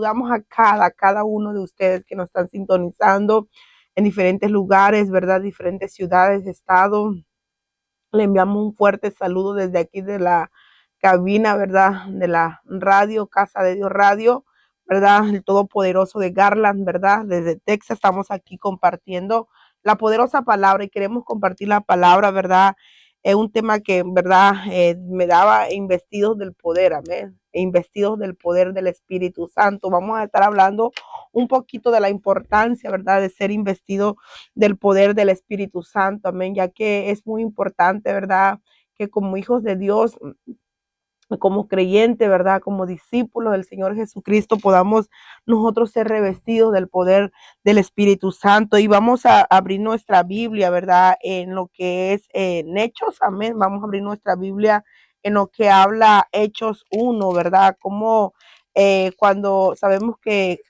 saludamos a cada uno de ustedes que nos están sintonizando en diferentes lugares, ¿verdad? Diferentes ciudades, estados. Le enviamos un fuerte saludo desde aquí de la cabina, ¿verdad? De la radio, Casa de Dios Radio, ¿verdad? El Todopoderoso de Garland, ¿verdad? Desde Texas estamos aquí compartiendo la poderosa palabra y queremos compartir la palabra, ¿verdad? Es un tema que, ¿verdad? Me daba investidos del poder, amén. Investidos del poder del Espíritu Santo. Vamos a estar hablando un poquito de la importancia, ¿verdad? De ser investido del poder del Espíritu Santo, amén, ya que es muy importante, ¿verdad? Que como hijos de Dios, como creyente, ¿verdad? Como discípulos del Señor Jesucristo, podamos nosotros ser revestidos del poder del Espíritu Santo. Y vamos a abrir nuestra Biblia, ¿verdad? En lo que es en Hechos, amén. Vamos a abrir nuestra Biblia en lo que habla Hechos 1, ¿verdad? Como cuando sabemos que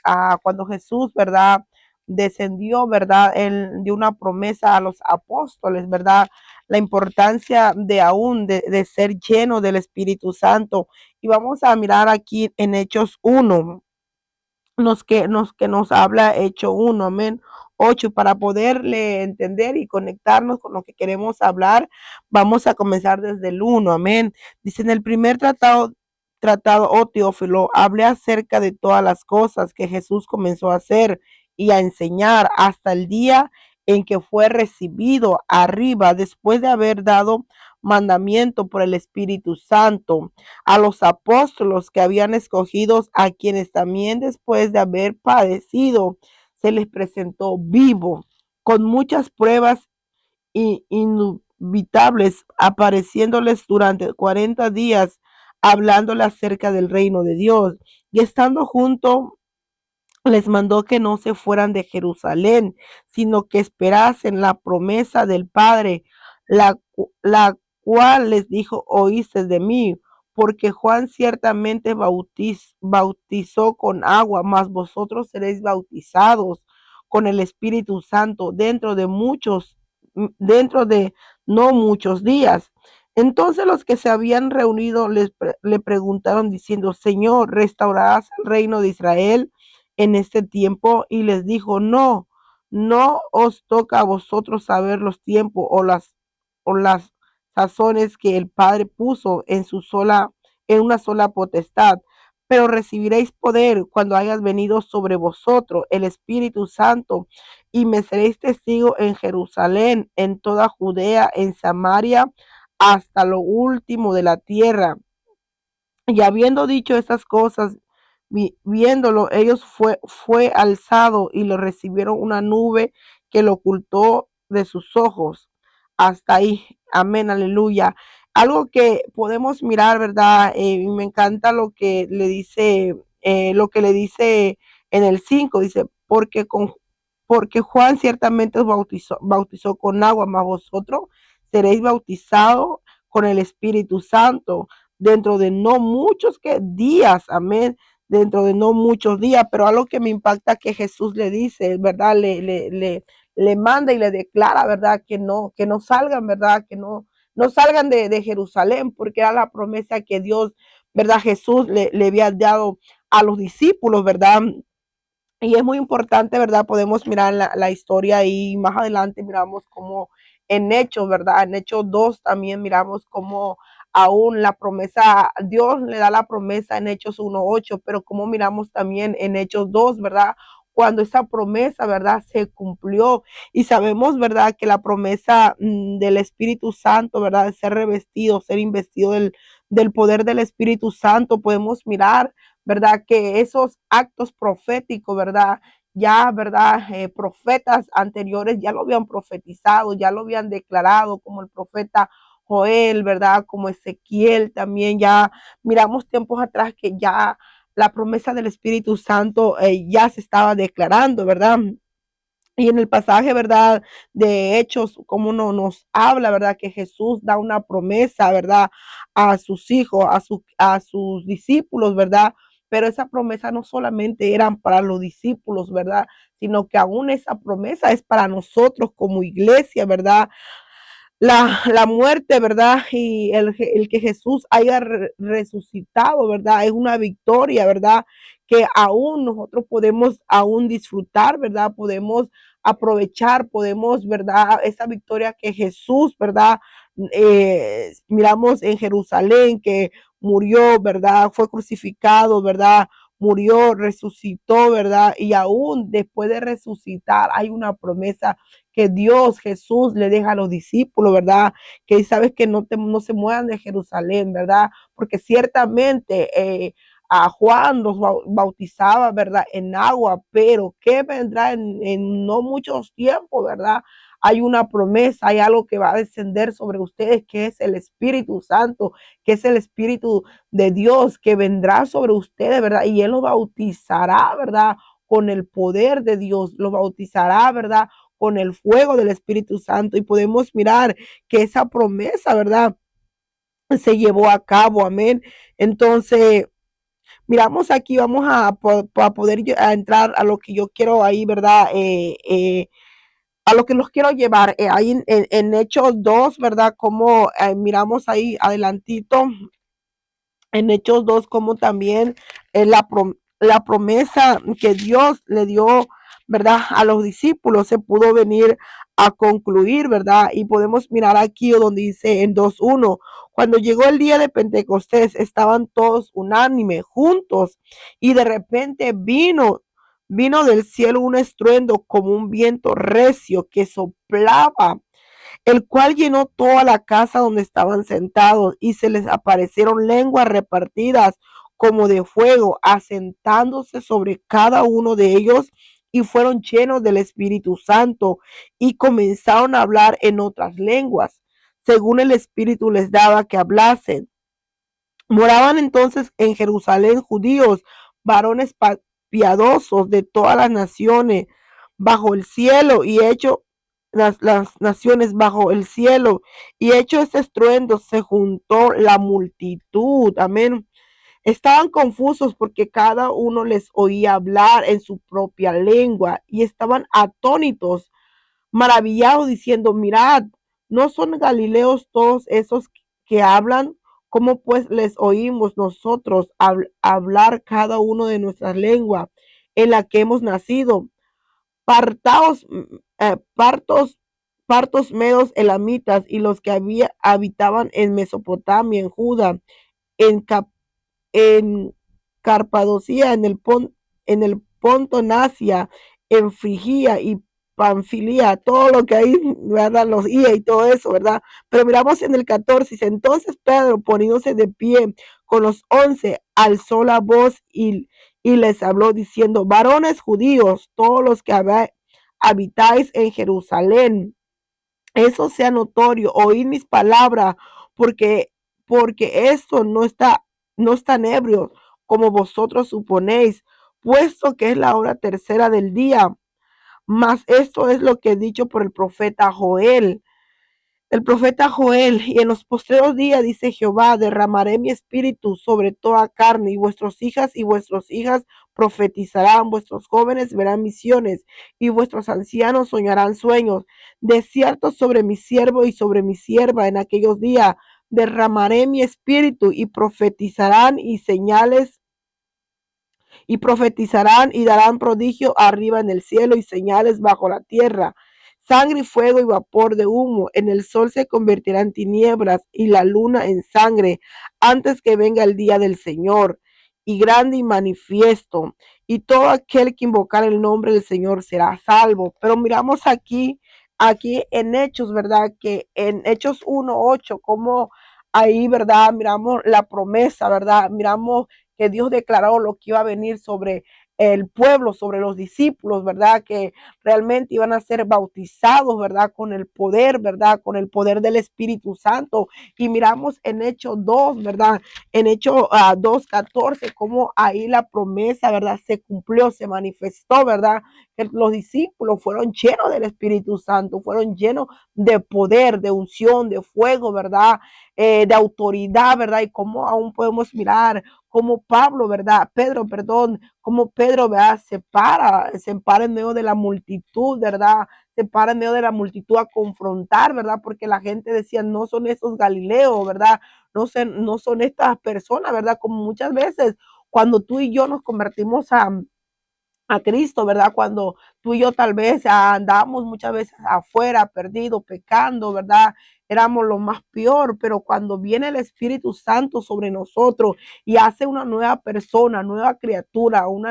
cuando Jesús, ¿verdad? Descendió, ¿verdad? Él dio una promesa a los apóstoles, ¿verdad? La importancia de aún de ser lleno del Espíritu Santo. Y vamos a mirar aquí en Hechos 1, que nos habla Hecho 1, amén. 8, para poderle entender y conectarnos con lo que queremos hablar, vamos a comenzar desde el 1, amén. Dice, en el primer tratado, oh Teófilo, hablé acerca de todas las cosas que Jesús comenzó a hacer y a enseñar hasta el día en que fue recibido arriba después de haber dado mandamiento por el Espíritu Santo a los apóstolos que habían escogido, a quienes también después de haber padecido se les presentó vivo con muchas pruebas inevitables, apareciéndoles durante 40 días, hablándoles acerca del reino de Dios. Y estando junto, les mandó que no se fueran de Jerusalén, sino que esperasen la promesa del Padre, la cual les dijo, oíste de mí, porque Juan ciertamente bautizó con agua, mas vosotros seréis bautizados con el Espíritu Santo dentro de no muchos días. Entonces los que se habían reunido le preguntaron diciendo, Señor, ¿restaurarás el reino de Israel en este tiempo? Y les dijo, no os toca a vosotros saber los tiempos o las sazones que el Padre puso en una sola potestad, pero recibiréis poder cuando hayas venido sobre vosotros el Espíritu Santo, y me seréis testigo en Jerusalén, en toda Judea, en Samaria, hasta lo último de la tierra. Y habiendo dicho estas cosas, viéndolo, ellos fue alzado y lo recibieron una nube que lo ocultó de sus ojos. Hasta ahí, amén, aleluya. Algo que podemos mirar, ¿verdad? Me encanta lo que le dice en el 5, dice, porque Juan ciertamente os bautizó con agua, mas vosotros seréis bautizados con el Espíritu Santo dentro de no muchos días, amén, dentro de no muchos días, pero algo que me impacta que Jesús le dice, ¿verdad? Le manda y le declara, ¿verdad? Que no salgan, ¿verdad? No salgan de Jerusalén, porque era la promesa que Dios, ¿verdad? Jesús le había dado a los discípulos, ¿verdad? Y es muy importante, ¿verdad? Podemos mirar la historia y más adelante miramos como en Hechos, ¿verdad? En Hechos 2 también miramos como aún la promesa, Dios le da la promesa en Hechos 1:8, pero como miramos también en Hechos 2, ¿verdad? Cuando esa promesa, ¿verdad? Se cumplió y sabemos, ¿verdad? Que la promesa del Espíritu Santo, ¿verdad? De ser revestido, ser investido del poder del Espíritu Santo, podemos mirar, ¿verdad? Que esos actos proféticos, ¿verdad? Ya, ¿verdad? Profetas anteriores ya lo habían profetizado, ya lo habían declarado, como el profeta Joel, ¿verdad? Como Ezequiel también, ya miramos tiempos atrás que ya la promesa del Espíritu Santo ya se estaba declarando, ¿verdad? Y en el pasaje, ¿verdad? De Hechos, como nos habla, ¿verdad? Que Jesús da una promesa, ¿verdad? A sus hijos, a sus discípulos, ¿verdad? Pero esa promesa no solamente eran para los discípulos, ¿verdad? Sino que aún esa promesa es para nosotros como iglesia, ¿verdad? la muerte, ¿verdad? Y el que Jesús haya resucitado, ¿verdad? Es una victoria, ¿verdad? Que aún nosotros podemos aún disfrutar, ¿verdad? Podemos aprovechar, podemos, ¿verdad? Esa victoria que Jesús, ¿verdad? Miramos en Jerusalén que murió, ¿verdad? Fue crucificado, ¿verdad? Murió, resucitó, ¿verdad? Y aún después de resucitar hay una promesa que Dios, Jesús, le deja a los discípulos, ¿verdad? Que sabes que no se muevan de Jerusalén, ¿verdad? Porque ciertamente a Juan los bautizaba, ¿verdad? En agua, pero ¿qué vendrá en no muchos tiempos, ¿verdad? Hay una promesa, hay algo que va a descender sobre ustedes, que es el Espíritu Santo, que es el Espíritu de Dios, que vendrá sobre ustedes, ¿verdad? Y Él los bautizará, ¿verdad? Con el poder de Dios, los bautizará, ¿verdad? Con el fuego del Espíritu Santo. Y podemos mirar que esa promesa, ¿verdad? Se llevó a cabo, amén. Entonces, miramos aquí, vamos a poder a entrar a lo que yo quiero ahí, ¿verdad? A lo que los quiero llevar, ahí en Hechos 2, ¿verdad? Como miramos ahí adelantito, en Hechos 2 como también la promesa que Dios le dio, ¿verdad? A los discípulos se pudo venir a concluir, ¿verdad? Y podemos mirar aquí donde dice en 2:1, cuando llegó el día de Pentecostés, estaban todos unánime, juntos, y de repente vino del cielo un estruendo como un viento recio que soplaba, el cual llenó toda la casa donde estaban sentados, y se les aparecieron lenguas repartidas como de fuego, asentándose sobre cada uno de ellos, y fueron llenos del Espíritu Santo, y comenzaron a hablar en otras lenguas, según el Espíritu les daba que hablasen. Moraban entonces en Jerusalén judíos, varones piadosos de todas las naciones bajo el cielo, y hecho las naciones bajo el cielo, y hecho este estruendo, se juntó la multitud. Amén. Estaban confusos porque cada uno les oía hablar en su propia lengua, y estaban atónitos, maravillados, diciendo: mirad, ¿no son galileos todos esos que hablan? ¿Cómo pues les oímos nosotros hablar cada uno de nuestra lengua en la que hemos nacido? Partaos, partos, partos medos, elamitas, y los que habitaban en Mesopotamia, en Judá, en, en Carpadocia, en el Ponto, en Asia, en Frigia y Panfilia, todo lo que hay, ¿verdad? Los IA y todo eso, ¿verdad? Pero miramos en el 14, dice, entonces Pedro, poniéndose de pie con los 11, alzó la voz y les habló diciendo: varones judíos, todos los que habitáis en Jerusalén, eso sea notorio, oíd mis palabras, porque, porque esto no están ebrios, como vosotros suponéis, puesto que es la hora tercera del día. Mas esto es lo que he dicho por el profeta Joel. El profeta Joel: y en los postreros días, dice Jehová, derramaré mi espíritu sobre toda carne, y vuestras hijas y vuestras hijas profetizarán, vuestros jóvenes verán visiones, y vuestros ancianos soñarán sueños. De cierto, sobre mi siervo y sobre mi sierva en aquellos días derramaré mi espíritu, y profetizarán y darán prodigio arriba en el cielo y señales bajo la tierra, sangre y fuego y vapor de humo. En el sol se convertirá en tinieblas y la luna en sangre, antes que venga el día del Señor, y grande y manifiesto. Y todo aquel que invocar el nombre del Señor será salvo. Pero miramos aquí en Hechos, ¿verdad? Que en Hechos 1:8, como ahí, ¿verdad? Miramos la promesa, ¿verdad? Miramos que Dios declaró lo que iba a venir sobre el pueblo, sobre los discípulos, ¿verdad? Que realmente iban a ser bautizados, ¿verdad? Con el poder, ¿verdad? Con el poder del Espíritu Santo. Y miramos en Hechos 2, ¿verdad? En Hechos 2:14, cómo ahí la promesa, ¿verdad? Se cumplió, se manifestó, ¿verdad? Que los discípulos fueron llenos del Espíritu Santo, fueron llenos de poder, de unción, de fuego, ¿verdad? De autoridad, ¿verdad? Y cómo aún podemos mirar como Pablo, ¿verdad? Pedro, perdón, como Pedro, ¿verdad? Se para en medio de la multitud, ¿verdad? se para en medio de la multitud a confrontar, ¿verdad? Porque la gente decía, no son esos Galileos, ¿verdad? No son estas personas, ¿verdad? Como muchas veces cuando tú y yo nos convertimos a Cristo, ¿verdad? Cuando tú y yo tal vez andábamos muchas veces afuera, perdidos, pecando, ¿verdad? Éramos lo más peor, pero cuando viene el Espíritu Santo sobre nosotros y hace una nueva persona, nueva criatura, un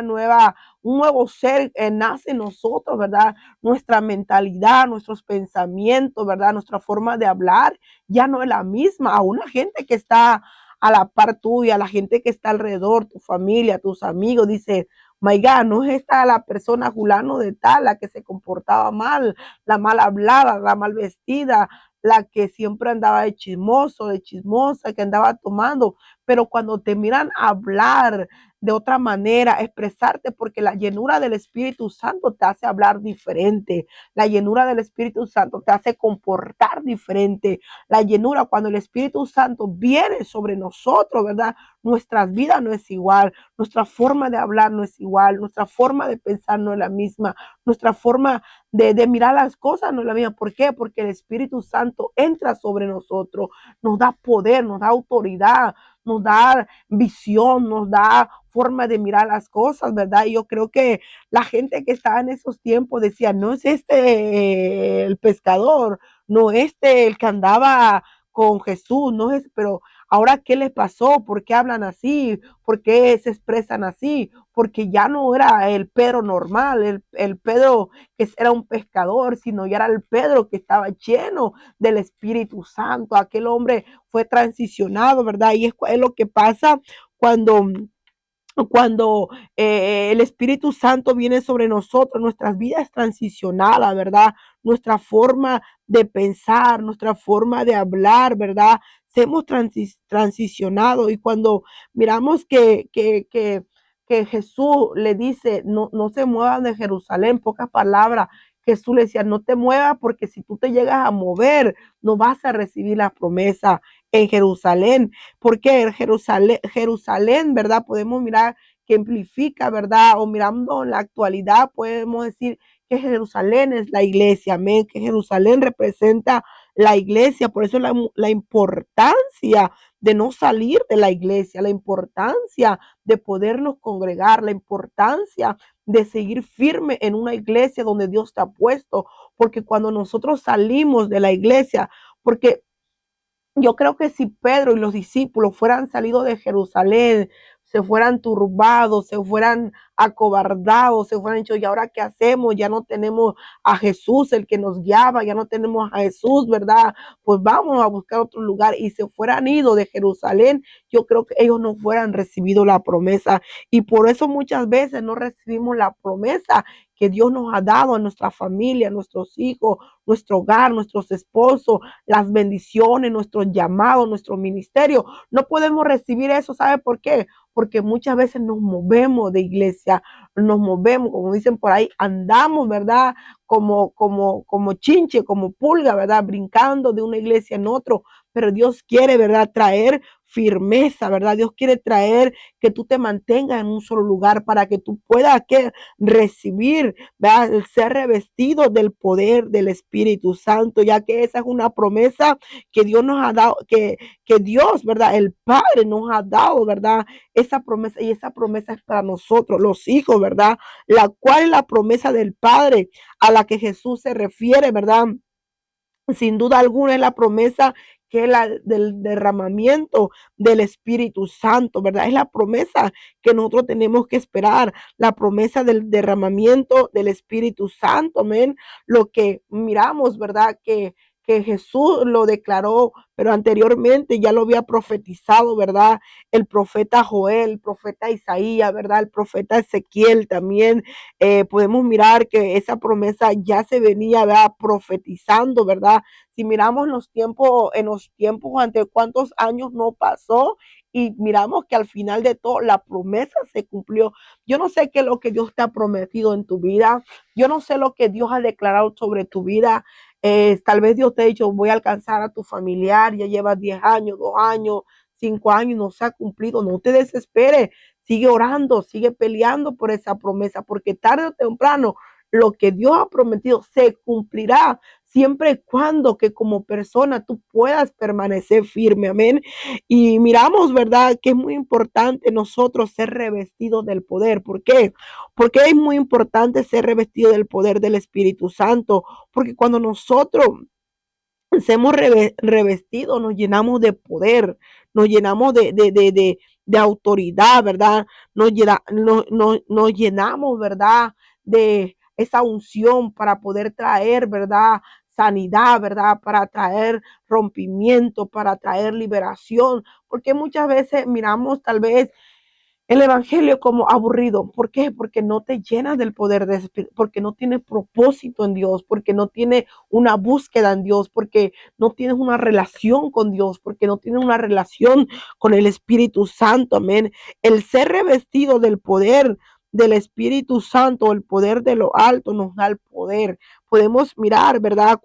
nuevo ser nace en nosotros, ¿verdad? Nuestra mentalidad, nuestros pensamientos, ¿verdad? Nuestra forma de hablar ya no es la misma. A una gente que está a la par tuya, a la gente que está alrededor, tu familia, tus amigos, dice, my God, no es esta la persona fulano de tal, la que se comportaba mal, la mal hablada, la mal vestida, la que siempre andaba de chismoso, de chismosa, que andaba tomando, pero cuando te miran hablar de otra manera, expresarte, porque la llenura del Espíritu Santo te hace hablar diferente, la llenura del Espíritu Santo te hace comportar diferente, la llenura cuando el Espíritu Santo viene sobre nosotros, ¿verdad? Nuestras vidas no es igual, nuestra forma de hablar no es igual, nuestra forma de pensar no es la misma, nuestra forma de mirar las cosas no es la misma. ¿Por qué? Porque el Espíritu Santo entra sobre nosotros, nos da poder, nos da autoridad, nos da visión, nos da forma de mirar las cosas, ¿verdad? Y yo creo que la gente que estaba en esos tiempos decía, no es este el pescador, no este el que andaba con Jesús, no es, pero ahora, ¿qué les pasó? ¿Por qué hablan así? ¿Por qué se expresan así? Porque ya no era el Pedro normal, el Pedro que era un pescador, sino ya era el Pedro que estaba lleno del Espíritu Santo. Aquel hombre fue transicionado, ¿verdad? Y es lo que pasa cuando el Espíritu Santo viene sobre nosotros, nuestras vidas transicionadas, ¿verdad? Nuestra forma de pensar, nuestra forma de hablar, ¿verdad? Se hemos transicionado y cuando miramos que Jesús le dice, no, no se muevan de Jerusalén, pocas palabras, Jesús le decía, no te muevas porque si tú te llegas a mover, no vas a recibir la promesa en Jerusalén. Porque Jerusalén, ¿verdad? Podemos mirar que amplifica, ¿verdad? O mirando en la actualidad, podemos decir que Jerusalén es la iglesia, amén, que Jerusalén representa la iglesia, por eso la importancia de no salir de la iglesia, la importancia de podernos congregar, la importancia de seguir firme en una iglesia donde Dios te ha puesto, porque cuando nosotros salimos de la iglesia, porque yo creo que si Pedro y los discípulos fueran salido de Jerusalén, se fueran turbados, se fueran acobardados, se fueran dicho, ¿y ahora qué hacemos? Ya no tenemos a Jesús, el que nos guiaba, ya no tenemos a Jesús, ¿verdad? Pues vamos a buscar otro lugar y se fueran ido de Jerusalén, yo creo que ellos no fueran recibido la promesa y por eso muchas veces no recibimos la promesa que Dios nos ha dado a nuestra familia, a nuestros hijos, nuestro hogar, nuestros esposos, las bendiciones, nuestros llamados, nuestro ministerio. No podemos recibir eso, ¿sabe por qué? Porque muchas veces nos movemos de iglesia, nos movemos, como dicen por ahí, andamos, ¿verdad? Como chinche, como pulga, ¿verdad? Brincando de una iglesia en otro, pero Dios quiere, ¿verdad? Traer firmeza, ¿verdad? Dios quiere traer que tú te mantengas en un solo lugar para que tú puedas recibir, ¿verdad? El ser revestido del poder del Espíritu Santo, ya que esa es una promesa que Dios nos ha dado, que Dios, ¿verdad? El Padre nos ha dado, ¿verdad? Esa promesa y esa promesa es para nosotros, los hijos, ¿verdad? La cual es la promesa del Padre a la que Jesús se refiere, ¿verdad? Sin duda alguna es la promesa que es la del derramamiento del Espíritu Santo, ¿verdad? Es la promesa que nosotros tenemos que esperar, la promesa del derramamiento del Espíritu Santo, amén. Lo que miramos, ¿verdad? Que Jesús lo declaró, pero anteriormente ya lo había profetizado, ¿verdad? El profeta Joel, el profeta Isaías, ¿verdad? El profeta Ezequiel también. Podemos mirar que esa promesa ya se venía, ¿verdad? Profetizando, ¿verdad? Si miramos en los tiempos ante cuántos años no pasó y miramos que al final de todo la promesa se cumplió. Yo no sé qué es lo que Dios te ha prometido en tu vida. Yo no sé lo que Dios ha declarado sobre tu vida. Tal vez Dios te ha dicho, voy a alcanzar a tu familiar, ya llevas 10 años, 2 años, 5 años, no se ha cumplido. No te desesperes, sigue orando, sigue peleando por esa promesa, porque tarde o temprano lo que Dios ha prometido se cumplirá siempre y cuando que como persona tú puedas permanecer firme, amén. Y miramos, ¿verdad? Que es muy importante nosotros ser revestidos del poder. ¿Por qué? Porque es muy importante ser revestido del poder del Espíritu Santo, porque cuando nosotros hemos revestido, nos llenamos de poder, nos llenamos de autoridad, ¿verdad? Nos llenamos, ¿verdad? De esa unción para poder traer, ¿verdad? Sanidad, ¿verdad? Para traer rompimiento, para traer liberación, porque muchas veces miramos tal vez el evangelio como aburrido. ¿Por qué? Porque no te llenas del poder de Espíritu, porque no tienes propósito en Dios, porque no tienes una búsqueda en Dios, porque no tienes una relación con Dios, porque no tienes una relación con el Espíritu Santo. Amén. El ser revestido del poder del Espíritu Santo, el poder de lo alto nos da el poder. Podemos mirar, ¿verdad?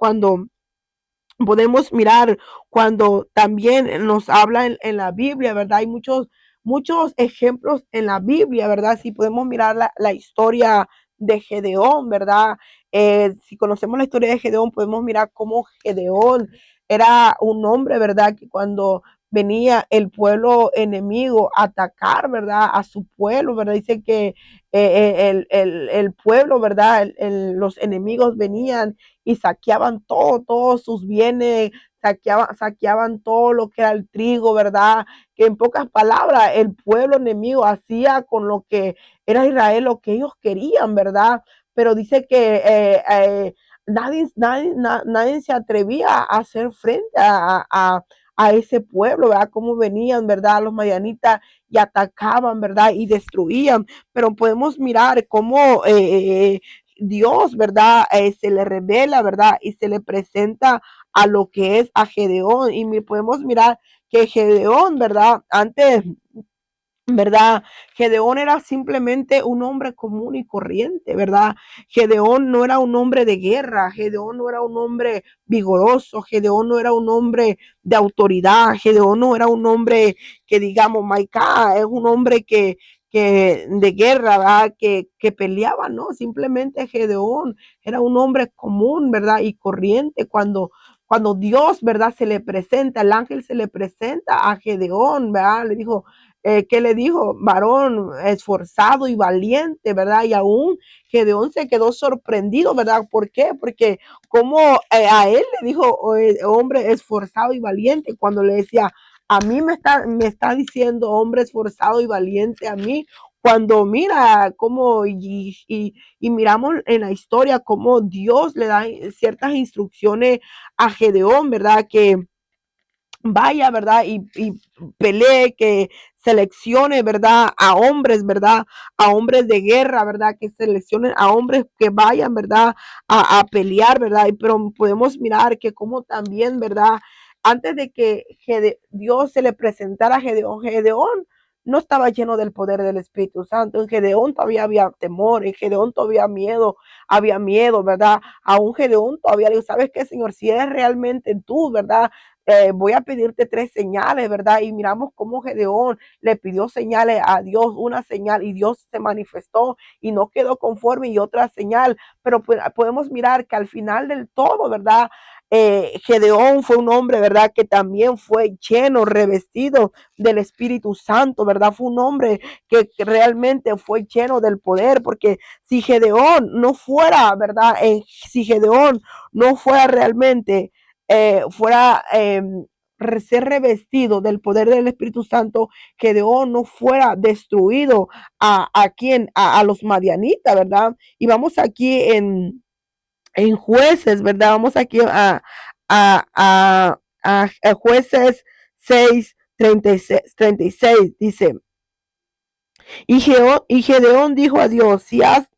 Podemos mirar cuando también nos habla en la Biblia, ¿verdad? Hay muchos ejemplos en la Biblia, ¿verdad? Si podemos mirar la historia de Gedeón, ¿verdad? Si conocemos la historia de Gedeón, podemos mirar cómo Gedeón era un hombre, ¿verdad? Que cuando venía el pueblo enemigo a atacar, ¿verdad? A su pueblo, ¿verdad? Dice que el pueblo, ¿verdad? Los enemigos venían y saqueaban todos sus bienes, saqueaban todo lo que era el trigo, ¿verdad? Que en pocas palabras el pueblo enemigo hacía con lo que era Israel lo que ellos querían, ¿verdad? Pero dice que nadie se atrevía a hacer frente a ese pueblo, ¿verdad? Cómo venían, ¿verdad? Los madianitas y atacaban, ¿verdad? Y destruían, pero podemos mirar cómo Dios, ¿verdad? Se le revela, ¿verdad? Y se le presenta a lo que es a Gedeón. Y podemos mirar que Gedeón, ¿verdad? Antes, ¿verdad? Gedeón era simplemente un hombre común y corriente, ¿verdad? Gedeón no era un hombre de guerra, Gedeón no era un hombre vigoroso, Gedeón no era un hombre de autoridad, Gedeón no era un hombre que digamos, Maica, es un hombre que de guerra, ¿verdad? Que peleaba, ¿no? Simplemente Gedeón era un hombre común, ¿verdad? Y corriente cuando Dios, ¿verdad? Se le presenta, el ángel se le presenta a Gedeón, ¿verdad? Le dijo, ¿qué le dijo? Varón esforzado y valiente, ¿verdad? Y aún Gedeón se quedó sorprendido, ¿verdad? ¿Por qué? Porque como a él le dijo hombre esforzado y valiente, cuando le decía, a mí me está diciendo hombre esforzado y valiente a mí, cuando mira cómo y miramos en la historia cómo Dios le da ciertas instrucciones a Gedeón, ¿verdad? Que vaya, ¿verdad? Y pelee, que seleccione, ¿verdad? A hombres, ¿verdad? A hombres de guerra, ¿verdad? Que seleccionen a hombres que vayan, ¿verdad? A pelear, ¿verdad? Pero podemos mirar que como también, ¿verdad? Antes de que Dios se le presentara a Gedeón, Gedeón no estaba lleno del poder del Espíritu Santo. En Gedeón todavía había temor, en Gedeón todavía había miedo, ¿verdad? A un Gedeón todavía le digo, ¿sabes qué, Señor? Si eres realmente tú, ¿verdad? Voy a pedirte 3 señales, ¿verdad? Y miramos cómo Gedeón le pidió señales a Dios, una señal, y Dios se manifestó y no quedó conforme y otra señal, pero podemos mirar que al final del todo, ¿verdad? Gedeón fue un hombre, ¿verdad? Que también fue lleno, revestido del Espíritu Santo, ¿verdad? Fue un hombre que realmente fue lleno del poder, porque si Gedeón no fuera, ¿verdad? Si Gedeón no fuera realmente fuera ser revestido del poder del Espíritu Santo, que Gedeón no fuera destruido a quien, a los madianitas, ¿verdad? Y vamos aquí en jueces, ¿verdad? Vamos aquí a jueces 6, 36, dice, y Gedeón dijo a Dios, si has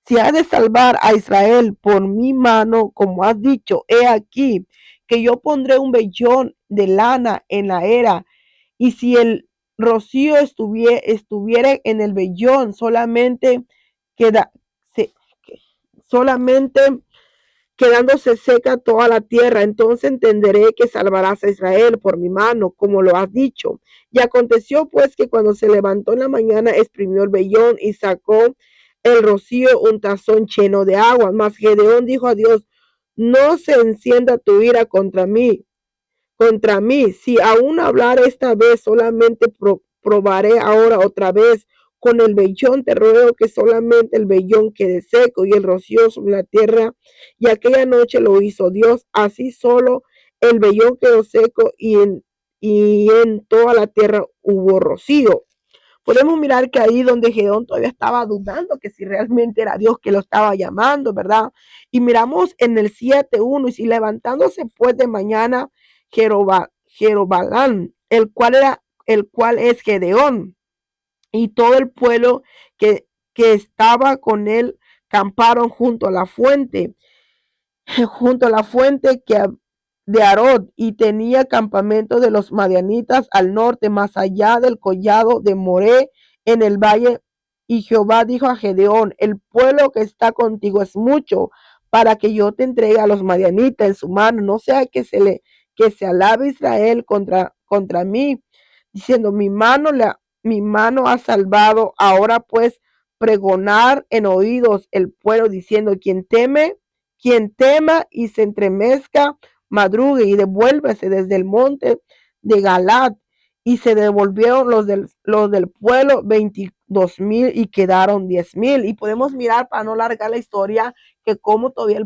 de salvar a Israel por mi mano, como has dicho, he aquí que yo pondré un vellón de lana en la era, y si el rocío estuviera en el vellón, queda, se- solamente quedándose seca toda la tierra, entonces entenderé que salvarás a Israel por mi mano, como lo has dicho. Y aconteció pues que cuando se levantó en la mañana, exprimió el vellón y sacó el rocío un tazón lleno de agua. Mas Gedeón dijo a Dios, no se encienda tu ira contra mí. Si aún hablar esta vez, solamente probaré ahora otra vez. Con el vellón te ruego que solamente el vellón quede seco y el rocío sobre la tierra. Y aquella noche lo hizo Dios. Así solo el vellón quedó seco y en toda la tierra hubo rocío. Podemos mirar que ahí donde Gedeón todavía estaba dudando que si realmente era Dios que lo estaba llamando, ¿verdad? Y miramos en el 7:1, y si levantándose pues de mañana Jerobalán, el cual es Gedeón, y todo el pueblo que estaba con él, camparon junto a la fuente de Arod, y tenía campamento de los madianitas al norte, más allá del collado de Moré, en el valle. Y Jehová dijo a Gedeón, el pueblo que está contigo es mucho, para que yo te entregue a los madianitas en su mano, no sea que se alabe Israel contra mí, diciendo, mi mano ha salvado. Ahora pues pregonar en oídos el pueblo, diciendo, quien tema y se entremezca, madrugue y devuélvese desde el monte de Galat. Y se devolvieron los del pueblo 22,000 y quedaron 10,000. Y podemos mirar, para no largar la historia, que como todavía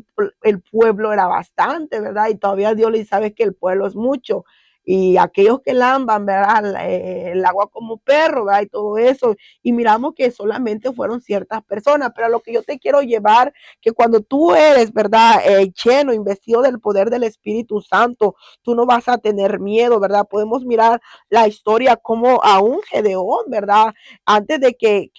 el pueblo era bastante, ¿verdad? Y todavía Dios le sabe que el pueblo es mucho. Y aquellos que lamban, ¿verdad? El agua como perro, ¿verdad? Y todo eso. Y miramos que solamente fueron ciertas personas. Pero a lo que yo te quiero llevar, que cuando tú eres, ¿verdad? Lleno, investido del poder del Espíritu Santo, tú no vas a tener miedo, ¿verdad? Podemos mirar la historia como a un Gedeón, ¿verdad? Antes de que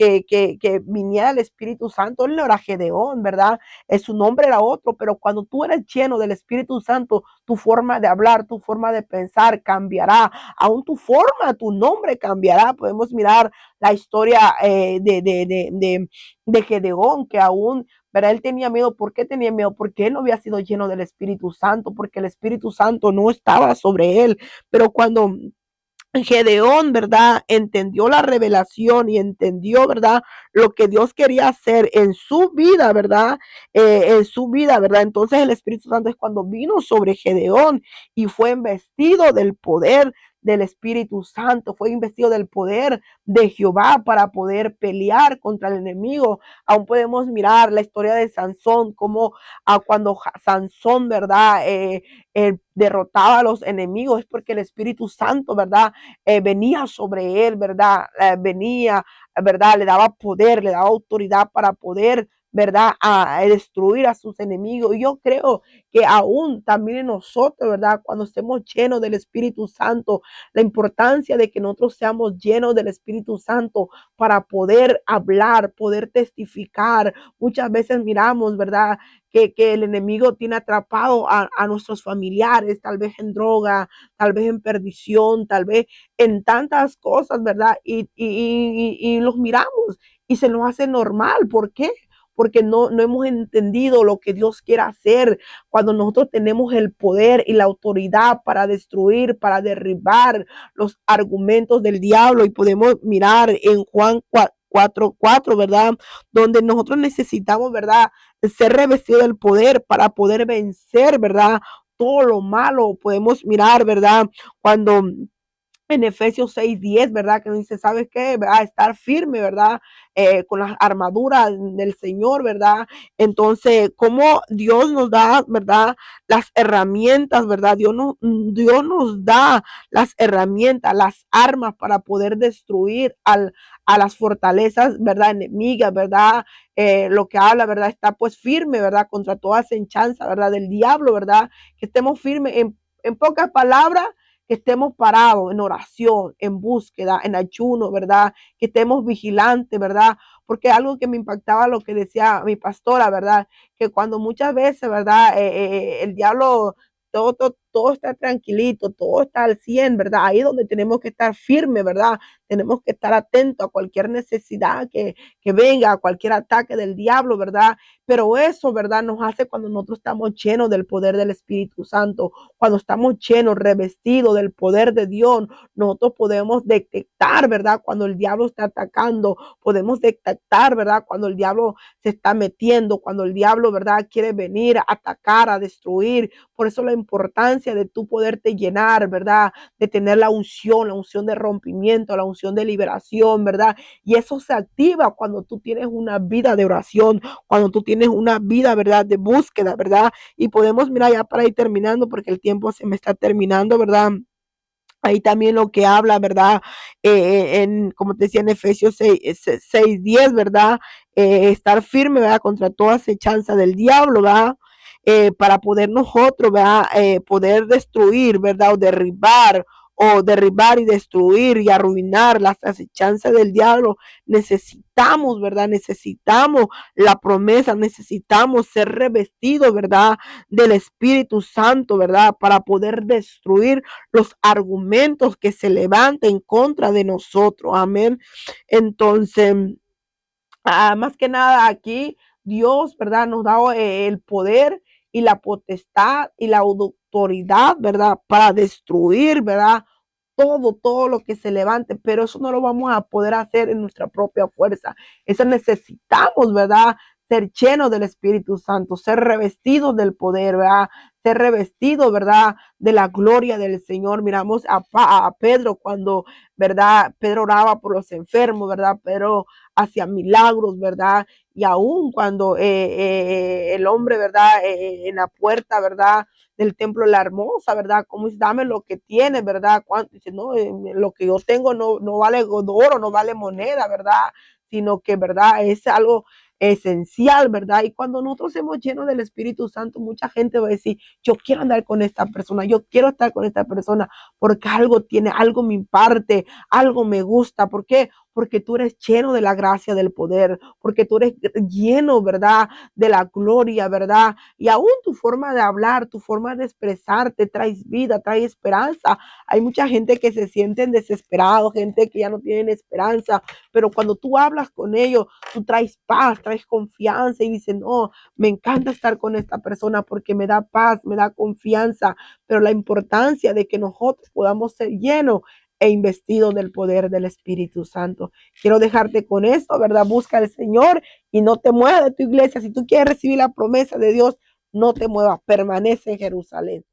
viniera el Espíritu Santo, él no era Gedeón, ¿verdad? Su nombre era otro, pero cuando tú eres lleno del Espíritu Santo, tu forma de hablar, tu forma de pensar cambiará, aún tu nombre cambiará. Podemos mirar la historia de Gedeón, que aún, ¿verdad? Él tenía miedo. ¿Por qué tenía miedo? Porque él no había sido lleno del Espíritu Santo, porque el Espíritu Santo no estaba sobre él. Pero cuando Gedeón, ¿verdad? Entendió la revelación y entendió, ¿verdad? Lo que Dios quería hacer en su vida, ¿verdad? En su vida, ¿verdad? Entonces el Espíritu Santo es cuando vino sobre Gedeón y fue investido del poder del Espíritu Santo, fue investido del poder de Jehová para poder pelear contra el enemigo. Aún podemos mirar la historia de Sansón, como cuando Sansón, ¿verdad? Derrotaba a los enemigos, es porque el Espíritu Santo, ¿verdad? Venía sobre él, ¿verdad? Venía, ¿verdad? Le daba poder, le daba autoridad para poder, ¿verdad? A destruir a sus enemigos. Y yo creo que aún también en nosotros, ¿verdad? Cuando estemos llenos del Espíritu Santo, la importancia de que nosotros seamos llenos del Espíritu Santo para poder hablar, poder testificar. Muchas veces miramos, ¿verdad? Que el enemigo tiene atrapado a nuestros familiares, tal vez en droga, tal vez en perdición, tal vez en tantas cosas, ¿verdad? Y los miramos y se nos hace normal. ¿Por qué? Porque no hemos entendido lo que Dios quiere hacer cuando nosotros tenemos el poder y la autoridad para destruir, para derribar los argumentos del diablo. Y podemos mirar en Juan 4:4, ¿verdad? Donde nosotros necesitamos, ¿verdad? Ser revestido del poder para poder vencer, ¿verdad? Todo lo malo. Podemos mirar, ¿verdad? Cuando en Efesios 6:10, ¿verdad? Que nos dice, ¿sabes qué? ¿Verdad? Estar firme, ¿verdad? Con las armaduras del Señor, ¿verdad? Entonces, como Dios nos da, ¿verdad? Las herramientas, ¿verdad? Dios nos da las herramientas, las armas para poder destruir a las fortalezas, ¿verdad? Enemigas, ¿verdad? Lo que habla, ¿verdad? Está pues firme, ¿verdad? Contra toda senchanza, ¿verdad? Del diablo, ¿verdad? Que estemos firmes en pocas palabras, que estemos parados en oración, en búsqueda, en ayuno, ¿verdad? Que estemos vigilantes, ¿verdad? Porque algo que me impactaba lo que decía mi pastora, ¿verdad? Que cuando muchas veces, ¿verdad? El diablo todo está tranquilito, todo está al 100, ¿verdad? Ahí es donde tenemos que estar firmes, ¿verdad? Tenemos que estar atentos a cualquier necesidad que venga, a cualquier ataque del diablo, ¿verdad? Pero eso, ¿verdad? Nos hace cuando nosotros estamos llenos del poder del Espíritu Santo, cuando estamos llenos, revestidos del poder de Dios, nosotros podemos detectar, ¿verdad? Cuando el diablo está atacando, podemos detectar, ¿verdad? Cuando el diablo se está metiendo, cuando el diablo, ¿verdad? Quiere venir a atacar, a destruir. Por eso la importancia de tú poderte llenar, ¿verdad? De tener la unción de rompimiento, la unción de liberación, ¿verdad? Y eso se activa cuando tú tienes una vida de oración, cuando tú tienes una vida, ¿verdad? De búsqueda, ¿verdad? Y podemos, mira, ya para ir terminando, porque el tiempo se me está terminando, ¿verdad? Ahí también lo que habla, ¿verdad? Como te decía en Efesios 6:10, ¿verdad? Estar firme, ¿verdad? Contra toda acechanza del diablo, ¿verdad? Para poder nosotros, ¿verdad? Poder destruir, ¿verdad? O derribar y destruir y arruinar las acechanzas del diablo. Necesitamos, ¿verdad? Necesitamos la promesa, necesitamos ser revestidos, ¿verdad? Del Espíritu Santo, ¿verdad? Para poder destruir los argumentos que se levanten en contra de nosotros. Amén. Entonces, más que nada aquí, Dios, ¿verdad? Nos da el poder y la potestad y la autoridad, ¿verdad? Para destruir, ¿verdad? Todo lo que se levante, pero eso no lo vamos a poder hacer en nuestra propia fuerza. Eso necesitamos, ¿verdad? Ser llenos del Espíritu Santo, ser revestidos del poder, ¿verdad? Ser revestidos, ¿verdad? De la gloria del Señor. Miramos a Pedro cuando, ¿verdad? Pedro oraba por los enfermos, ¿verdad? Pero hacía milagros, ¿verdad? Y aún cuando el hombre, ¿verdad? En la puerta, ¿verdad? Del templo la hermosa, ¿verdad? Como dice, dame lo que tiene, ¿verdad? ¿Cuánto? Dice, no, lo que yo tengo no vale oro, no vale moneda, ¿verdad? Sino que, ¿verdad? Es algo esencial, ¿verdad? Y cuando nosotros hemos lleno del Espíritu Santo, mucha gente va a decir, yo quiero andar con esta persona, yo quiero estar con esta persona, porque algo tiene, algo me imparte, algo me gusta. ¿Por qué? Porque tú eres lleno de la gracia del poder, porque tú eres lleno, ¿verdad? De la gloria, ¿verdad? Y aún tu forma de hablar, tu forma de expresarte, traes vida, trae esperanza. Hay mucha gente que se sienten desesperados, gente que ya no tienen esperanza, pero cuando tú hablas con ellos, tú traes paz, traes confianza y dices, no, me encanta estar con esta persona porque me da paz, me da confianza, pero la importancia de que nosotros podamos ser llenos e investidos del poder del Espíritu Santo. Quiero dejarte con esto, ¿verdad? Busca al Señor y no te muevas de tu iglesia. Si tú quieres recibir la promesa de Dios, no te muevas, permanece en Jerusalén.